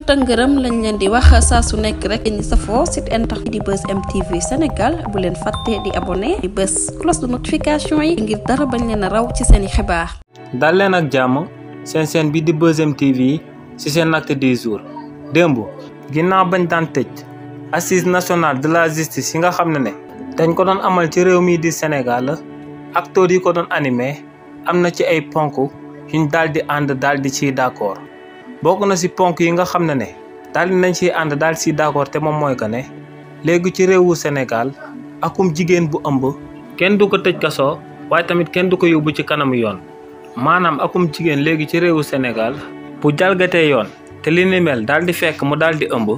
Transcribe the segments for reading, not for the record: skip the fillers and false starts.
tëngërëm lañ leen di wax saa su nekk rek ñi safoo site internet di Buzz M TV Sénégal bu leen fàtte di abonné di bës cloche de notification yi ngir dara bañ leen a raw ci seeni xibaar. dal leen ak jàmm seen chaîne bi di Buzz M TV ci seen acte du jour. démb ginnaaw bañ daan tëj assise nationale de la justice yi nga xam ne dañ ko doon amal ci réew mi di Sénégal acteurs yi ko doon animé am na ci ay ponk yuñ daal di ànd daal di ciy d'accord. bokk na ci ponk yi nga xam ne daal di nañ ciy ànd daal ci d'accord te moom mooy que ne léegi ci réewu Sénégal akum jigéen bu ëmb kenn du ko tëj kaso waaye tamit kenn du ko yóbbu ci kanamu yoon. maanaam akum jigéen léegi ci réewu Sénégal bu jalgatee yoon te li ni mel daal di fekk mu daal di ëmb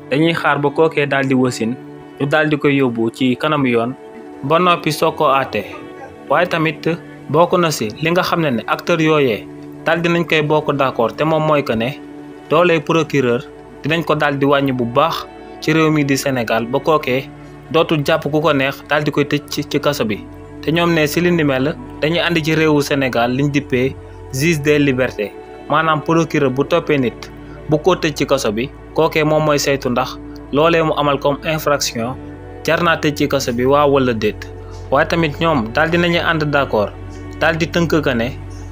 dañuy xaar ba kookee daal di wasin ñu daal di koy yóbbu ci kanamu yoon ba noppi soo ko àttee. waaye tamit bokk na ci li nga xam ne acteurs yooyee daal dinañ koy bokk d'accord te moom mooy que ne dooley procureur dinañ ko daal di wàññi bu baax ci réew mi di Sénégal ba kookee dootul jàpp ku ko neex daal di koy tëj ci kaso bi. te ñoom ne ci li ni mel dañuy andi ci réewu Sénégal liñ dippee juge des libertés maanaam procureur bu toppee nit bu ko tëj ci kaso bi kookee moom mooy saytu ndax loolee mu amal comme infraction jar naa tëj ci kaso bi waaw wala déet. waaye tamit ñoom daal dinañuy ànd d'accord daal di tënk que ne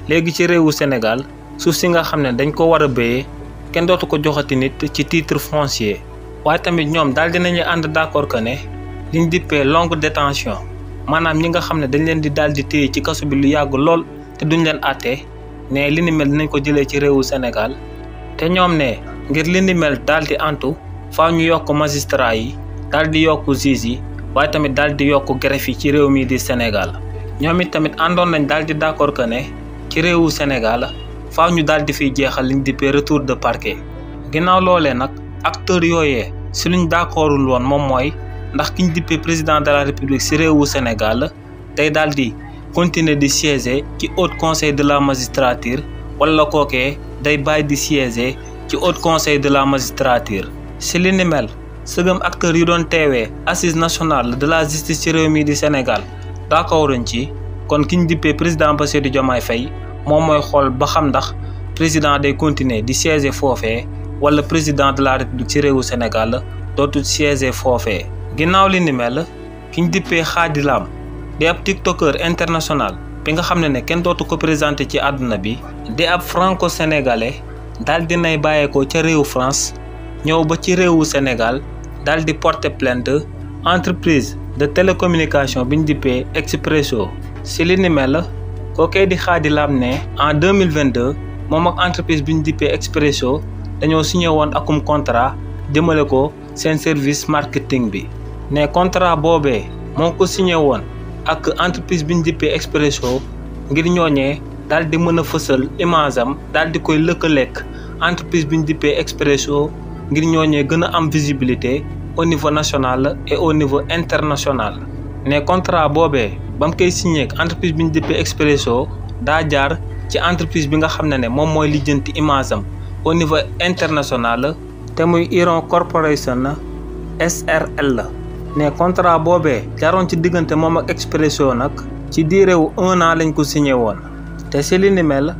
léegi ci réewu Sénégal suuf si nga xam ne dañ ko war a béyee kenn dootu ko joxati nit ci titre foncier. waaye tamit ñoom daal dinañuy ànd d'accord que ne liñ dippee longue détention maanaam ñi nga xam ne dañ leen di daal di téye ci kaso bi lu yàgg lool te duñ leen àttee ne li ni mel dinañ ko jëlee ci réewu Sénégal. te ñoom ne ngir li ni mel daal di antu faaw ñu yokk magistrat yi daal di yokk juge yi waaye tamit daal di yokk greffe yi ci réew mi di Sénégal. ñoom it tamit àndoon nañ daal di d'accord que ne ci réewu Sénégal faaw ñu daal di fiy jeexal liñ dippee retour de parquet. ginnaaw loolee nag acteurs yooyee si luñ d'accordul woon moom mooy ndax kiñ dippee président de la république ci réewu Sénégal day daal di continuer di siéger ci haut conseil de la magistrature wala kookee day bàyyi di siéger ci haut conseil de la magistrature. ci li ni mel sëgëm acteurs yu doon teewee assise nationale de la justice ci réew mi di Sénégal d'accorduñ ci kon kiñ dippee président Bassirou Diomaye Faye moom mooy xool ba xam ndax président day continuer di siéger foofee wala président de la république ci réewu Sénégal dootul siéger foofee. ginnaaw li ni mel kiñ dippee Khady Lam di ab tiktoker international bi nga xam ne kenn dootu ko présenté ci àdduna bi di ab franco-sénégalais daal dinay bàyyeekoo ca réewu France ñëw ba ci réewu Sénégal daal di porter plainte entreprise de télécommunication biñ dippee Expresso. ci li ni mel kookee di Khady Lam ne en 2022 moom ak entreprise biñ dippee Expresso dañoo signé woon akum contrat jëmale ko seen service marketing bi. ne contrat boobee moo ko signé woon ak entreprise biñ dippee Expresso ngir ñooñee daal di mën a fësal image am daal di koy lëkkaleeg entreprise biñ dippee Expresso ngir ñooñee gën a am visibilité au niveau national et au niveau international. ne contrat boobee ba mu koy signé ak entreprise biñ dippee Expresso daa jaar ci entreprise bi nga xam ne moom mooy lijjanti image am au niveau international te muy Iron Corporation SRL. ne contrat boobee jaaroon ci diggante moom ak Expresso nag ci diire wu 1 an lañ ko signé woon. te ci li ni mel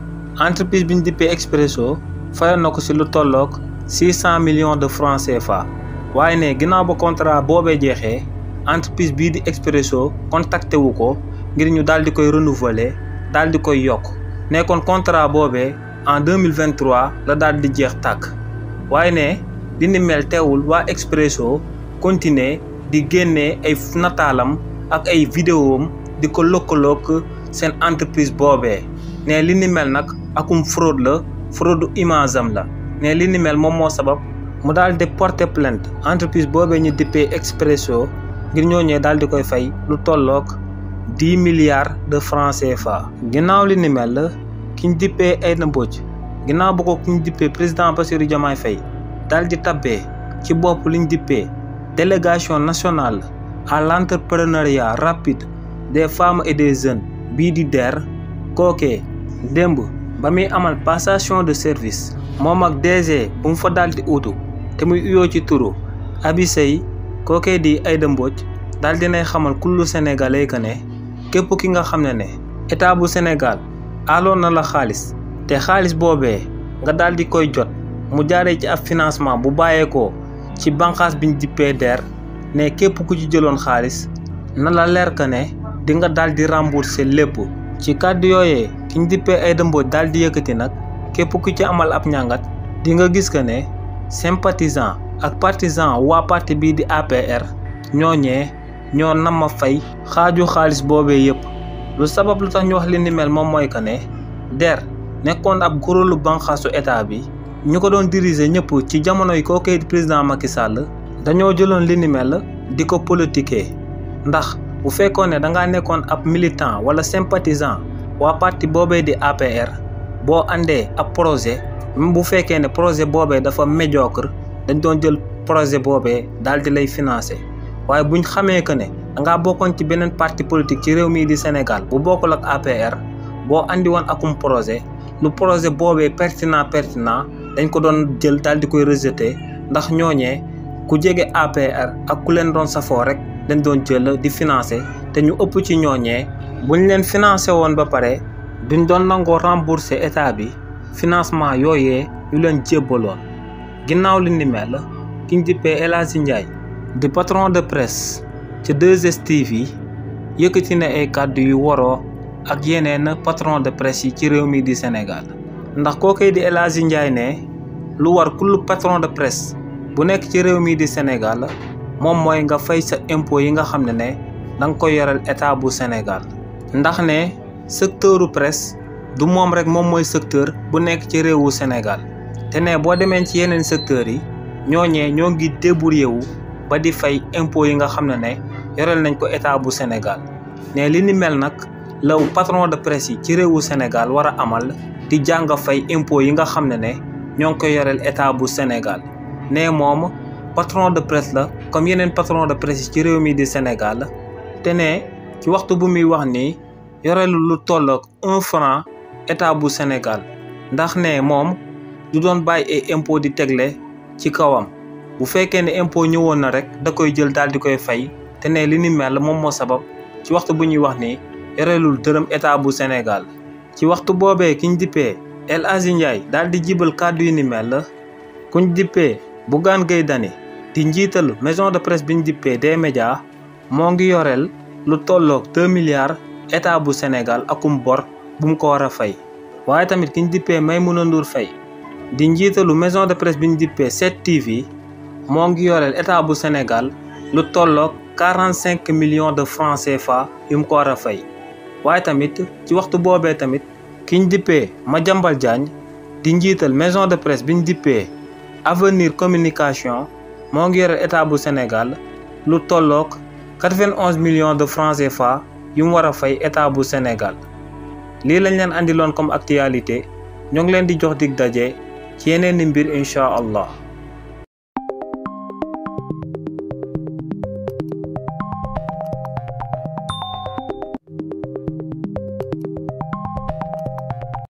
entreprise biñ dippee Expresso fayoon na ko ci lu tolloog 600 millions de francs CFA. waaye ne ginnaaw ba contrat boobee jeexee entreprise bii di Expresso contacté wu ko ngir ñu daal di koy renouveler daal di koy yokk. nekkoon contrat boobee en 2023 la daal di jeex tàkk. waaye ne li ni mel teewul waa Expresso continuer di génnee ay nataalam ak ay vidéom di ko lëkkaloog seen entreprise boobee. ne li ni mel nag akum fraude la fraude image am la. ne li ni mel moom moo sabab mu daal di porter plainte entreprise boobee ñu dippee Expresso ngir ñooñee daal di koy fay lu tolloog 10 milliards de francs CFA. ginnaaw li ni mel kiñ dippee Aïda Mbodj ginnaaw bu ko kiñ dippee président Bassirou Diomaye Faye daal di tabbee ci bopp liñ dippee délégation nationale à l'entrepreneuriat rapide des femmes et des jeunes bii di DER. kookee démb ba muy amal passation de service moom ak DG bu mu fa daal di utu te muy uyoo ci turu Abi Seye kookee di Aïda Mbodj daal dinay xamal kullu sénégalais que ne képp ki nga xam ne état bu Sénégal aloon na la xaalis te xaalis boobee nga daal di koy jot mu jaaree ci ab financement bu bàyyeekoo ci bànqaas biñ dippee DER ne képp ku ci jëloon xaalis na la leer que ne di nga daal di rembourser lépp. ci kàddu yooyee kiñ dippee Aïda Mbodj daal di yëkkati nag képp ku ci amal ab ñàngat di nga gis que ne sympathisant ak partisan waa parti bii di APR ñooñee ñoo nama fay xaaju xaalis boobee yëpp. lu sabab lu tax ñu wax li ni mel moom mooy que ne DER nekkoon ab kuréelu banqaasu état bi ñu ko doon diriger ñëpp ci jamono yi kookee di président Macky Sall dañoo jëloon li ni mel di ko politiquer. ndax bu fekkoon ne dangaa nekkoon ab militant wala sympathisant waa parti boobee di APR boo andee ab projet même bu fekkee ne projet boobee dafa médiocre dañ doon jël projet boobee daal di lay financer. waaye buñ xamee que ne dangaa bokkoon ci beneen parti politique ci réew mii di Sénégal bu bokkul ak APR boo andi woon akum projet lu projet boobee pertinent dañ ko doon jël daal di koy rejeter ndax ñooñee ku jege APR ak ku leen doon safoo rek dañ doon jël di financer te ñu ëpp ci ñooñee buñ leen financer woon ba pare duñ doon nangoo rembourser état bi financement yooyee yu leen jébbaloon. ginnaaw li ni mel kiñ dippee El Hadji Ndiaye di patron de presse ci 2STV yëkkati na ay kàddu yu waroo ak yeneen patron de presse yi ci réew mi di Sénégal. ndax kookee di El Hadji Ndiaye ne lu war kullu patron de presse bu nekk ci réew mi di Sénégal moom mooy nga fay sa impôt yi nga xam ne danga koy yoral état bu Sénégal. ndax ne secteuru presse du moom rek moom mooy secteur bu nekk ci réewu Sénégal te ne boo demee ci yeneen secteurs yi ñooñee ñoo ngi débrouillé wu ba di fay impôt yi nga xam ne yoral nañ ko état bu Sénégal. ne li ni mel nag la patron de presse yi ci réewu Sénégal war a amal di jàng fay impôt yi nga xam ne ñoo ngi koy yoreel état bu Sénégal. ne moom patron de presse la comme yeneen patron de presse yi ci réew mi di Sénégal te ne ci waxtu bu muy wax nii yorelu lu tollook 1 franc état bu Sénégal ndax ne moom du doon bàyyi ay impôt di tegle ci kawam bu fekkee ne impôt ñëwoon na rek da koy jël daal di koy fay te ne li ni mel moom moo sabab ci waxtu bu ñuy wax nii yorelul dërëm état bu Sénégal. ci waxtu boobee kiñ dippee El Hadji Ndiaye daal di jibal kàddu yi ni mel kuñ dippee Bougane Gueye Dany di njiital maison de presse biñ dippee des médias moo ngi yoreel lu tolloog 2 milliards état bu Sénégal akum bor bu mu ko war a fay. waaye tamit kiñ dippee Maïmouna Ndour Faye di njiitalu maison de presse biñ dippee 7TV moo ngi yoreel état bu Sénégal lu tolloog 45 millions de francs CFA yu mu ko war a fay. waaye tamit ci waxtu boobee tamit kiñ dippee Madiambal Diagne di njiital maison de presse biñ dippee Avenir Communication moo ngi yoreel état bu Sénégal lu tolloog 91 millions de francs CFA yu mu war a fay état bu Sénégal. lii lañ leen andiloon comme actualité ñoo ngi leen di jox dig daje ci yeneen i mbir incha allah.